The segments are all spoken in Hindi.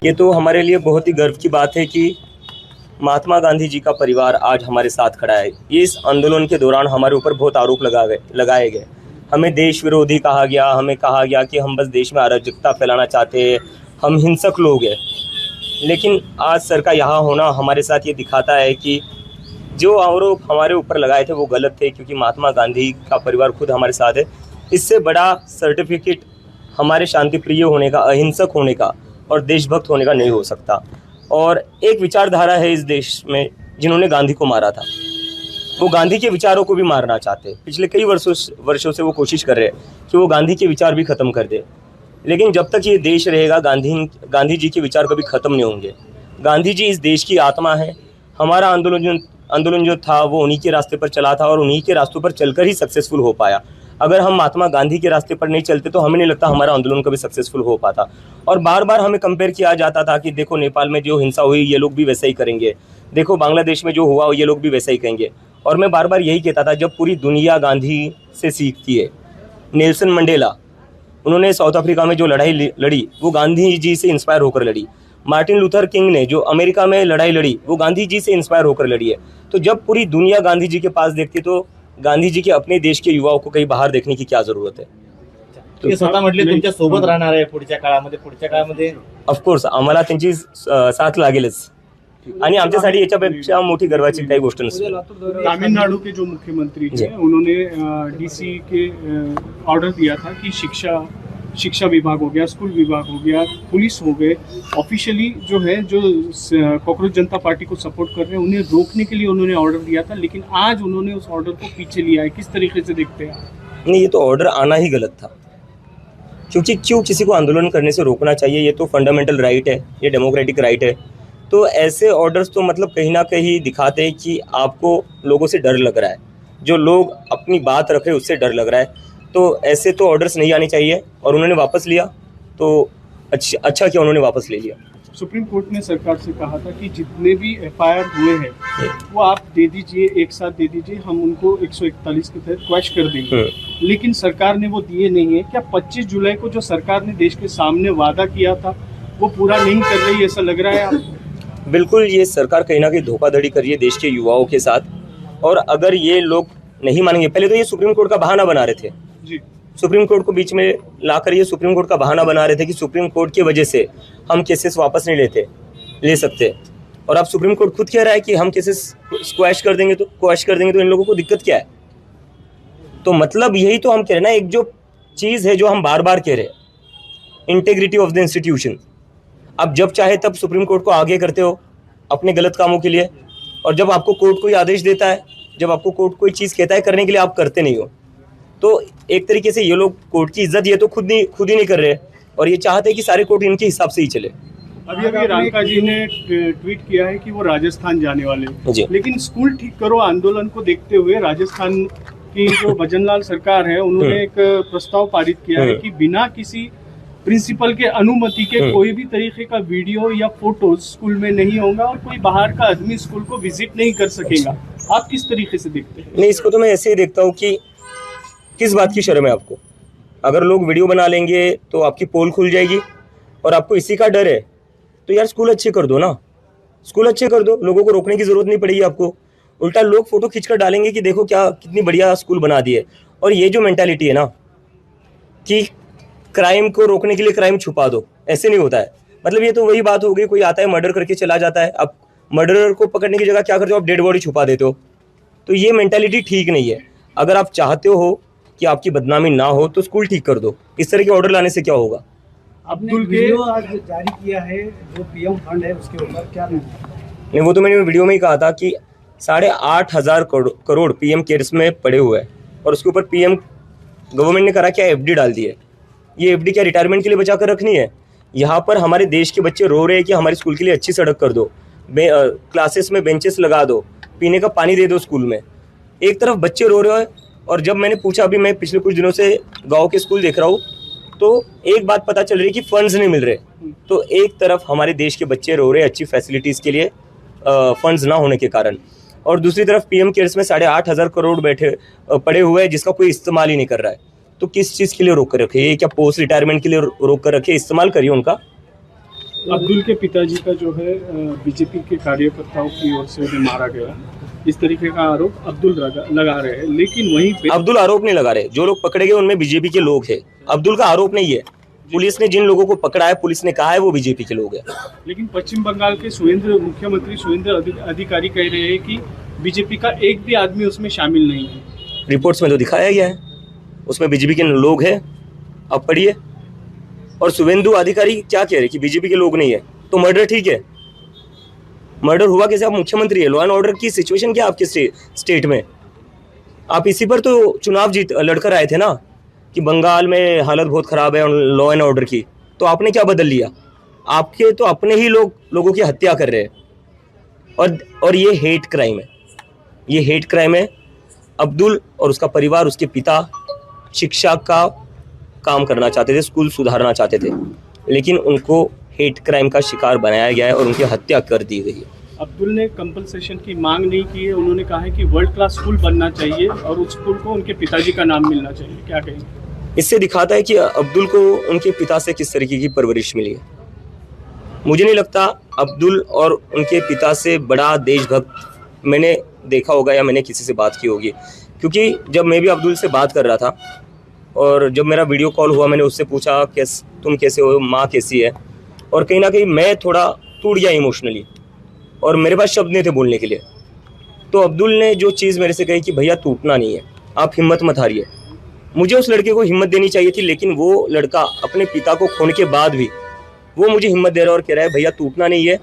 ये तो हमारे लिए बहुत ही गर्व की बात है कि महात्मा गांधी जी का परिवार आज हमारे साथ खड़ा है। इस आंदोलन के दौरान हमारे ऊपर बहुत आरोप लगाए गए। हमें देश विरोधी कहा गया, हमें कहा गया कि हम बस देश में अराजकता फैलाना चाहते हैं, हम हिंसक लोग हैं। लेकिन आज सर का यहाँ होना हमारे साथ ये दिखाता है कि जो आरोप हमारे ऊपर लगाए थे वो गलत थे, क्योंकि महात्मा गांधी का परिवार खुद हमारे साथ है। इससे बड़ा सर्टिफिकेट हमारे शांतिप्रिय होने का, अहिंसक होने का और देशभक्त होने का नहीं हो सकता। और एक विचारधारा है इस देश में जिन्होंने गांधी को मारा था, वो गांधी के विचारों को भी मारना चाहते हैं। पिछले कई वर्षों से वो कोशिश कर रहे हैं कि वो गांधी के विचार भी ख़त्म कर दे। लेकिन जब तक ये देश रहेगा गांधी जी के विचार कभी ख़त्म नहीं होंगे। गांधी जी इस देश की आत्मा है। हमारा आंदोलन जो था वो उन्हीं के रास्ते पर चला था और उन्हीं के रास्तों पर चलकर ही सक्सेसफुल हो पाया। अगर हम महात्मा गांधी के रास्ते पर नहीं चलते तो हमें नहीं लगता हमारा आंदोलन कभी सक्सेसफुल हो पाता। और बार बार हमें कंपेयर किया जाता था कि देखो नेपाल में जो हिंसा हुई ये लोग भी वैसा ही करेंगे, देखो बांग्लादेश में जो हुआ ये लोग भी वैसा ही करेंगे। और मैं बार बार यही कहता था, जब पूरी दुनिया गांधी से सीखती है। नेल्सन मंडेला, उन्होंने साउथ अफ्रीका में जो लड़ाई लड़ी वो गांधी जी से इंस्पायर होकर लड़ी। मार्टिन लूथर किंग ने जो अमेरिका में लड़ाई लड़ी वो गांधी जी से इंस्पायर होकर लड़ी है। तो जब पूरी दुनिया गांधी जी के पास देखती तो गांधी जी के अपने देश के युवाओं को कहीं बाहर देखने की क्या जरूरत है। ते स्वतः म्हटले तुमच्या सोबत राहणार आहे पुढच्या काळामध्ये ऑफकोर्स आम्हाला त्यांची साथ लागेलच आणि आमच्यासाठी याच्यापेक्षा मोठी गर्वाची काही गोष्ट नसते। तमिलनाडु के जो मुख्यमंत्री हैं उन्होंने डीसी के ऑर्डर दिया था कि शिक्षा विभाग हो गया, स्कूल विभाग हो गया, पुलिस हो गए, ऑफिशियली जो है जो कॉकरोच जनता पार्टी को सपोर्ट कर रहे हैं उन्हें रोकने के लिए उन्होंने ऑर्डर दिया था, लेकिन आज उन्होंने उस ऑर्डर को पीछे लिया है। किस तरीके से देखते हैं? नहीं, ये तो ऑर्डर आना ही गलत था, क्योंकि क्यों किसी को आंदोलन करने से रोकना चाहिए? ये तो फंडामेंटल राइट है, ये डेमोक्रेटिक राइट है। तो ऐसे ऑर्डर्स तो मतलब कहीं ना कहीं दिखाते हैं कि आपको लोगों से डर लग रहा है, जो लोग अपनी बात रख रहे हैं उससे डर लग रहा है। तो ऐसे तो ऑर्डर्स नहीं आने चाहिए और उन्होंने वापस लिया तो अच्छा किया, उन्होंने वापस ले लिया। सुप्रीम कोर्ट ने सरकार से कहा था कि जितने भी एफआईआर हुए हैं वो आप दे दीजिए, एक साथ दे दीजिए, हम उनको 141 के तहत क्वैश कर देंगे। लेकिन सरकार ने वो दिए नहीं है। क्या 25 जुलाई को जो सरकार ने देश के सामने वादा किया था वो पूरा नहीं कर रही, ऐसा लग रहा है आपको? बिल्कुल, ये सरकार कहीं ना कहीं धोखाधड़ी कर रही है देश के युवाओं के साथ। और अगर ये लोग नहीं मानेंगे, पहले तो ये सुप्रीम कोर्ट का बहाना बना रहे थे जी, सुप्रीम कोर्ट को बीच में लाकर ये सुप्रीम कोर्ट का बहाना बना रहे थे कि सुप्रीम कोर्ट की वजह से हम केसेस वापस नहीं ले सकते। और अब सुप्रीम कोर्ट खुद कह रहा है कि हम केसेस क्वैश कर देंगे तो इन लोगों को दिक्कत क्या है? तो मतलब यही तो हम कह रहे हैं ना, एक जो चीज़ है जो हम बार बार कह रहे हैं, इंटेग्रिटी ऑफ द इंस्टीट्यूशन। अब जब चाहे तब सुप्रीम कोर्ट को आगे करते हो अपने गलत कामों के लिए, और जब आपको कोर्ट कोई आदेश देता है, जब आपको कोर्ट कोई चीज़ कहता है करने के लिए, आप करते नहीं हो। तो एक तरीके से ये लोग कोर्ट की इज्जत ये तो खुद ही नहीं कर रहे, और ये चाहते हैं कि सारे कोर्ट इनके हिसाब से ही चले। अभी रांका जी ने ट्वीट किया है कि वो राजस्थान जाने वाले हैं, लेकिन स्कूल ठीक करो आंदोलन को देखते हुए राजस्थान की जो भजनलाल सरकार है उन्होंने एक प्रस्ताव पारित किया है कि बिना किसी प्रिंसिपल के अनुमति के कोई भी तरीके का वीडियो या फोटो स्कूल में नहीं होगा और कोई बाहर का आदमी स्कूल को विजिट नहीं कर सकेगा। आप किस तरीके से देखते हैं? नहीं, इसको तो मैं ऐसे ही देखता हूँ कि किस बात की शर्म है आपको? अगर लोग वीडियो बना लेंगे तो आपकी पोल खुल जाएगी, और आपको इसी का डर है तो यार स्कूल अच्छे कर दो ना, स्कूल अच्छे कर दो, लोगों को रोकने की जरूरत नहीं पड़ेगी आपको। उल्टा लोग फोटो खींचकर डालेंगे कि देखो क्या कितनी बढ़िया स्कूल बना दिए। और ये जो मेंटालिटी है ना कि क्राइम को रोकने के लिए क्राइम छुपा दो, ऐसे नहीं होता है। मतलब ये तो वही बात हो गई, कोई आता है मर्डर करके चला जाता है, अब मर्डरर को पकड़ने की जगह क्या करते हो आप? डेड बॉडी छुपा देते हो। तो ये मेंटालिटी ठीक नहीं है। अगर आप चाहते हो कि आपकी बदनामी ना हो तो स्कूल ठीक कर दो। इस तरह के ऑर्डर लाने से क्या होगा? आपने वीडियो आज जारी किया है जो पीएम फंड है उसके ऊपर क्या नहीं, वो तो मैंने वीडियो में ही कहा था कि 8,500 करोड़ पीएम केयर्स में पड़े हुए हैं, और उसके ऊपर पीएम गवर्नमेंट ने करा क्या? एफडी डाल दी है। ये एफडी क्या रिटायरमेंट के लिए बचा कर रखनी है? यहाँ पर हमारे देश के बच्चे रो रहे हैं कि हमारे स्कूल के लिए अच्छी सड़क कर दो, क्लासेस में बेंचेस लगा दो, पीने का पानी दे दो स्कूल में। एक तरफ बच्चे रो रहे हैं, और जब मैंने पूछा, अभी मैं पिछले कुछ दिनों से गांव के स्कूल देख रहा हूँ, तो एक बात पता चल रही है कि फंड्स नहीं मिल रहे। तो एक तरफ हमारे देश के बच्चे रो रहे हैं अच्छी फैसिलिटीज़ के लिए फंड्स ना होने के कारण, और दूसरी तरफ पीएम केयर्स में 8,500 करोड़ पड़े हुए हैं जिसका कोई इस्तेमाल ही नहीं कर रहा है। तो किस चीज़ के लिए रोक कर रखे? ये क्या पोस्ट रिटायरमेंट के लिए रोक कर रखे? इस्तेमाल करिए उनका। अब्दुल के पिताजी का जो है बीजेपी के कार्यकर्ताओं की ओर से उन्हें मारा गया, इस तरीके का आरोप अब्दुल लगा रहे हैं। लेकिन वहीं पे अब्दुल आरोप नहीं लगा रहे, जो लोग पकड़े गए उनमें बीजेपी के लोग हैं। अब्दुल का आरोप नहीं है। पुलिस ने जिन लोगों को पकड़ा है, पुलिस ने कहा है वो बीजेपी के लोग हैं। लेकिन पश्चिम बंगाल के मुख्यमंत्री सुवेंद्र अधिकारी कह रहे हैं कि बीजेपी का एक भी आदमी उसमें शामिल नहीं है। रिपोर्ट्स में तो दिखाया गया है उसमें बीजेपी के लोग हैं, आप पढ़िए। और शुभेंदु अधिकारी क्या कह रहे कि बीजेपी के लोग नहीं है, तो मर्डर ठीक है। मर्डर हुआ कैसे? आप मुख्यमंत्री है, लॉ एंड ऑर्डर की सिचुएशन क्या आपके स्टेट में? आप इसी पर तो चुनाव लड़कर आए थे ना कि बंगाल में हालत बहुत खराब है लॉ एंड ऑर्डर की, तो आपने क्या बदल लिया? आपके तो अपने ही लोगों की हत्या कर रहे हैं। और ये हेट क्राइम है, ये हेट क्राइम है। अब्दुल और उसका परिवार, उसके पिता शिक्षा का काम करना चाहते थे, स्कूल सुधारना चाहते थे, लेकिन उनको हेट क्राइम का शिकार बनाया गया है और उनकी हत्या कर दी गई है। अब्दुल ने कंपनसेशन की मांग नहीं की है। उन्होंने कहा है कि वर्ल्ड क्लास स्कूल बनना चाहिए और उस स्कूल को उनके पिताजी का नाम मिलना चाहिए। क्या कहेंगे? इससे दिखाता है कि अब्दुल को उनके पिता से किस तरीके की परवरिश मिली है। मुझे नहीं लगता अब्दुल और उनके पिता से बड़ा देशभक्त मैंने देखा होगा या मैंने किसी से बात की होगी, क्योंकि जब मैं भी अब्दुल से बात कर रहा था और जब मेरा वीडियो कॉल हुआ, मैंने उससे पूछा तुम कैसे हो, माँ कैसी है, और कहीं ना कहीं मैं थोड़ा टूट गया इमोशनली और मेरे पास शब्द नहीं थे बोलने के लिए। तो अब्दुल ने जो चीज़ मेरे से कही कि भैया टूटना नहीं है, आप हिम्मत मत हारिए। मुझे उस लड़के को हिम्मत देनी चाहिए थी, लेकिन वो लड़का अपने पिता को खोने के बाद भी वो मुझे हिम्मत दे रहा है और कह रहा है भैया टूटना नहीं है,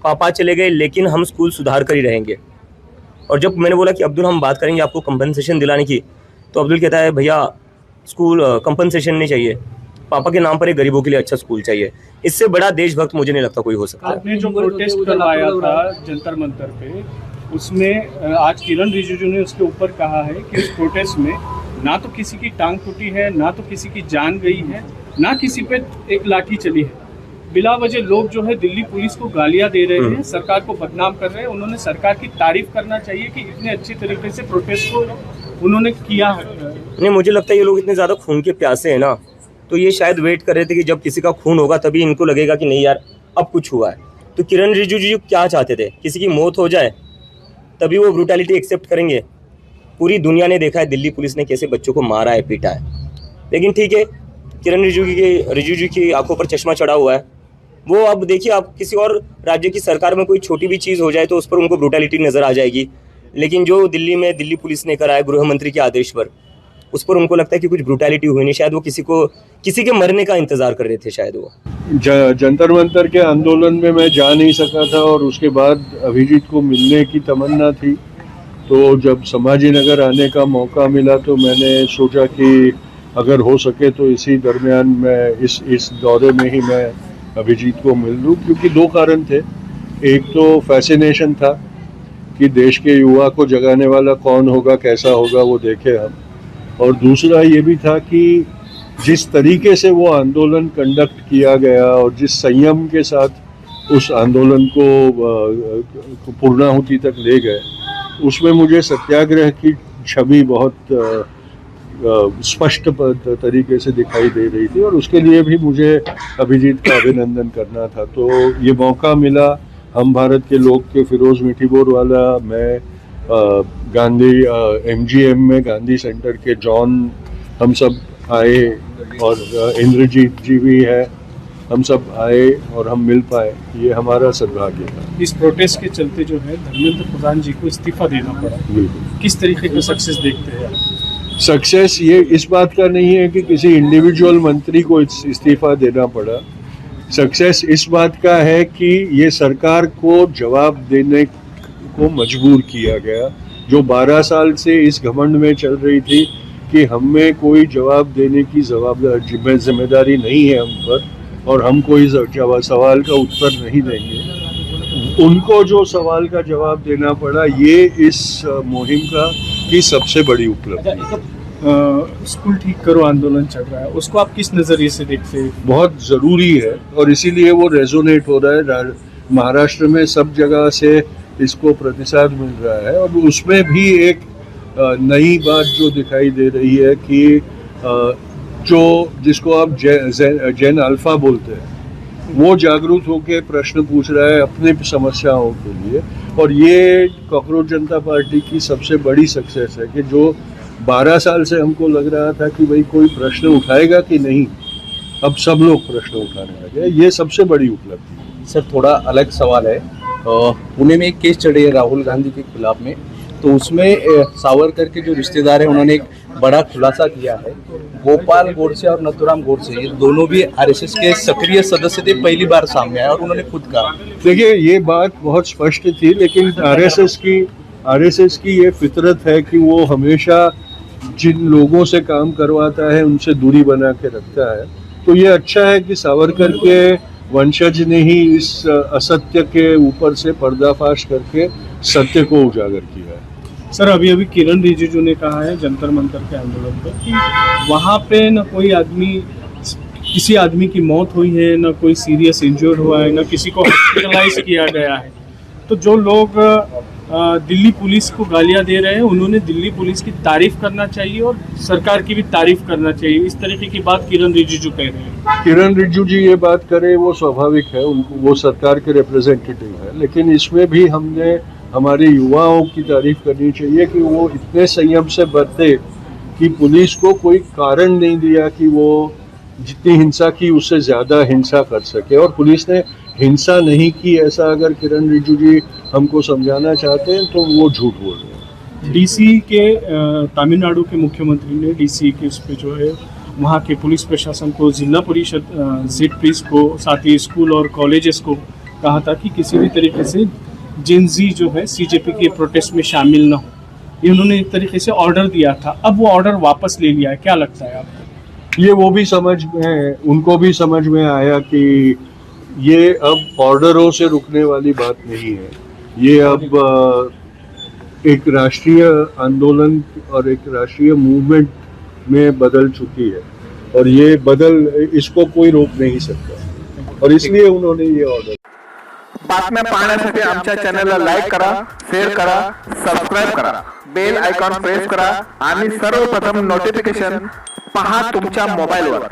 पापा चले गए लेकिन हम स्कूल सुधार कर ही रहेंगे। और जब मैंने बोला कि अब्दुल हम बात करेंगे आपको कंपनसेशन दिलाने की, तो अब्दुल कहता है भैया स्कूल कंपनसेशन नहीं चाहिए, पापा के नाम पर एक गरीबों के लिए अच्छा स्कूल चाहिए। इससे बड़ा देशभक्त मुझे नहीं लगता कोई हो सकता है। आपने जो प्रोटेस्ट करवाया था जंतर मंतर पे, उसमें आज किरण रिजिजू ने उसके ऊपर कहा है कि उस प्रोटेस्ट में ना तो किसी की टांग टूटी है, ना तो किसी की जान गई है, ना किसी पे एक लाठी चली है। बिला वजह लोग जो है दिल्ली पुलिस को गालियां दे रहे हैं, सरकार को बदनाम कर रहे हैं। उन्होंने सरकार की तारीफ करना चाहिए कि इतने अच्छी तरीके से प्रोटेस्ट को उन्होंने किया है। नहीं, मुझे लगता है ये लोग इतने ज़्यादा खून के प्यासे हैं ना, तो ये शायद वेट कर रहे थे कि जब किसी का खून होगा तभी इनको लगेगा कि नहीं यार अब कुछ हुआ है। तो किरण रिजिजू क्या चाहते थे? किसी की मौत हो जाए तभी वो ब्रूटैलिटी एक्सेप्ट करेंगे। पूरी दुनिया ने देखा है दिल्ली पुलिस ने कैसे बच्चों को मारा है, पीटा है। लेकिन ठीक है, किरण रिजिजू की आंखों पर चश्मा चढ़ा हुआ है। वो अब देखिए, आप किसी और राज्य की सरकार में कोई छोटी भी चीज़ हो जाए तो उस पर उनको ब्रूटैलिटी नज़र आ जाएगी, लेकिन जो दिल्ली में दिल्ली पुलिस ने करा है गृह मंत्री के आदेश पर, उस पर उनको लगता है कि कुछ ब्रूटैलिटी हुई नहीं। शायद वो किसी के मरने का इंतजार कर रहे थे शायद वो। जंतर मंतर के आंदोलन में मैं जा नहीं सका था और उसके बाद अभिजीत को मिलने की तमन्ना थी। तो जब संभाजी नगर आने का मौका मिला तो मैंने सोचा कि अगर हो सके तो इसी दरमियान मैं इस दौरे में ही मैं अभिजीत को मिल लूँ, क्योंकि दो कारण थे। एक तो फैसिनेशन था कि देश के युवा को जगाने वाला कौन होगा, कैसा होगा, वो देखे हम। और दूसरा ये भी था कि जिस तरीके से वो आंदोलन कंडक्ट किया गया और जिस संयम के साथ उस आंदोलन को पूर्णाहुति तक ले गए, उसमें मुझे सत्याग्रह की छवि बहुत स्पष्ट तरीके से दिखाई दे रही थी और उसके लिए भी मुझे अभिजीत का अभिनंदन करना था। तो ये मौका मिला। हम भारत के लोग के फिरोज मिठीबोर वाला, मैं गांधी MGM में गांधी सेंटर के जॉन, हम सब आए और इंद्रजीत जी भी है, हम सब आए और हम मिल पाए, ये हमारा सद्भाग्य था। इस प्रोटेस्ट के चलते जो है धर्मेंद्र प्रधान जी को इस्तीफा देना पड़ा। बिल्कुल। किस तरीके का सक्सेस देखते हैं? सक्सेस ये इस बात का नहीं है कि किसी इंडिविजुअल मंत्री को इस्तीफा देना पड़ा। सक्सेस इस बात का है कि ये सरकार को जवाब देने को मजबूर किया गया, जो 12 साल से इस घमंड में चल रही थी कि हमें कोई जवाब देने की जिम्मेदारी नहीं है हम पर और हम कोई सवाल का उत्तर नहीं देंगे। उनको जो सवाल का जवाब देना पड़ा, ये इस मुहिम की सबसे बड़ी उपलब्धि है। स्कूल ठीक करो आंदोलन चल रहा है, उसको आप किस नज़रिए से देखते हैं? बहुत ज़रूरी है और इसीलिए वो रेजोनेट हो रहा है। महाराष्ट्र में सब जगह से इसको प्रतिसाद मिल रहा है और उसमें भी एक नई बात जो दिखाई दे रही है कि जिसको आप जेन अल्फा बोलते हैं, वो जागरूक होकर प्रश्न पूछ रहा है अपने समस्याओं के लिए। और ये कॉकरोच जनता पार्टी की सबसे बड़ी सक्सेस है कि जो 12 साल से हमको लग रहा था कि भाई कोई प्रश्न उठाएगा कि नहीं, अब सब लोग प्रश्न उठाने लगे। ये सबसे बड़ी उपलब्धि है। सर थोड़ा अलग सवाल है, पुणे में एक केस चढ़े है राहुल गांधी के खिलाफ में, तो उसमें सावरकर के जो रिश्तेदार हैं उन्होंने एक बड़ा खुलासा किया है। गोपाल गोडसे और नथुराम गोडसे ये दोनों भी आरएसएस के सक्रिय सदस्य थे, पहली बार सामने आए और उन्होंने खुद कहा। देखिए ये बात बहुत स्पष्ट थी, लेकिन आरएसएस की ये फितरत है कि वो हमेशा जिन लोगों से काम करवाता है उनसे दूरी बना के रखता है। तो ये अच्छा है कि सावरकर के वंशज ने ही इस असत्य के ऊपर से पर्दाफाश करके सत्य को उजागर किया है। सर अभी किरण रिजिजू ने कहा है जंतर मंतर के आंदोलन पर कि वहाँ पे न कोई आदमी, किसी आदमी की मौत हुई है, न कोई सीरियस इंजर्ड हुआ है, न किसी को हॉस्पिटलाइज किया गया है। तो जो लोग दिल्ली पुलिस को गालियां दे रहे हैं, उन्होंने दिल्ली पुलिस की तारीफ करना चाहिए और सरकार की भी तारीफ करना चाहिए। इस तरीके की बात किरण रिजिजू कह रहे हैं। किरण रिजिजू जी ये बात करे वो स्वाभाविक है, उनको वो सरकार के रिप्रेजेंटेटिव है, लेकिन इसमें भी हमने हमारे युवाओं की तारीफ करनी चाहिए कि वो इतने संयम से बरते कि पुलिस को कोई कारण नहीं दिया कि वो जितनी हिंसा की उससे ज़्यादा हिंसा कर सके, और पुलिस ने हिंसा नहीं की। ऐसा अगर किरण रिजिजू जी हमको समझाना चाहते हैं तो वो झूठ बोल रहे हैं। डीसी के तमिलनाडु के मुख्यमंत्री ने डीसी के उस पर जो है वहाँ के पुलिस प्रशासन को, जिला परिषद जेड पुलिस को, साथ ही स्कूल और कॉलेजेस को कहा था कि किसी भी तरीके से जिनजी जो है सीजेपी के प्रोटेस्ट में शामिल ना हो। ये उन्होंने एक तरीके से ऑर्डर दिया था, अब वो ऑर्डर वापस ले लिया है। क्या लगता है आपको? ये वो भी समझ में, उनको भी समझ में आया कि ये अब ऑर्डरों से रुकने वाली बात नहीं है। ये अब एक राष्ट्रीय आंदोलन और एक राष्ट्रीय मूवमेंट में बदल चुकी है, और ये इसको कोई रोक नहीं सकता, और इसलिए उन्होंने ये ऑर्डर। बातम्या पाहण्यासाठी आमच्या चॅनलला लाईक करा, शेअर करा, सबस्क्राईब करा, बेल आयकॉन प्रेस करा आणि सर्वप्रथम नोटिफिकेशन पहा तुमच्या मोबाईलवर।